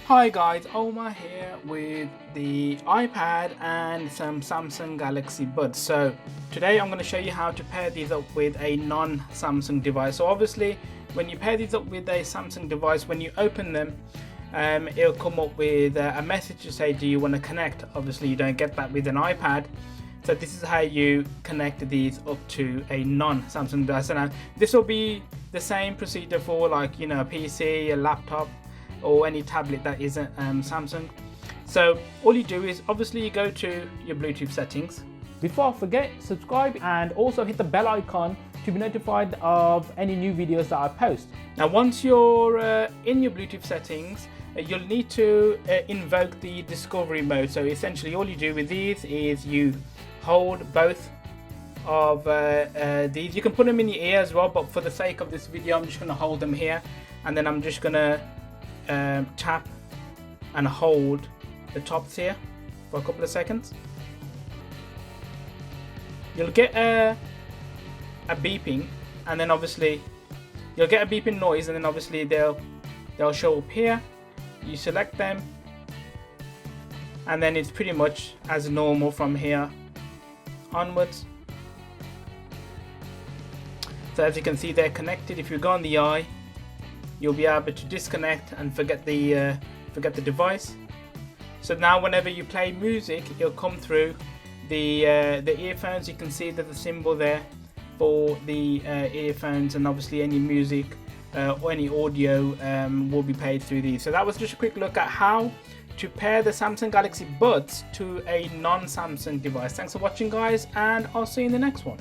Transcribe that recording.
Hi guys, Omar here with the iPad and some Samsung Galaxy Buds. So today I'm going to show you how to pair these up with a non-Samsung device. So obviously when you pair these up with a Samsung device, when you open them, it'll come up with a message to say, do you want to connect? Obviously you don't get that with an iPad. So this is how you connect these up to a non-Samsung device. And this will be the same procedure for, like, you know, a PC, a laptop, or any tablet that isn't Samsung. So all you do is obviously you go to your Bluetooth settings. Before I forget, subscribe and also hit the bell icon to be notified of any new videos that I post. Now once you're in your Bluetooth settings, you'll need to invoke the discovery mode. So essentially all you do with these is you hold both of these. You can put them in your ear as well, but for the sake of this video I'm just going to hold them here, and then I'm just going to tap and hold the tops here for a couple of seconds. You'll get a beeping, and then obviously you'll get a beeping noise, and then obviously they'll show up here. You select them, and then it's pretty much as normal from here onwards. So as you can see, they're connected. If you go on the eye, you'll be able to disconnect and forget the device. So now whenever you play music, it'll come through the earphones. You can see that the symbol there for the earphones, and obviously any music or any audio will be played through these. So that was just a quick look at how to pair the Samsung Galaxy Buds to a non-Samsung device. Thanks for watching guys, and I'll see you in the next one.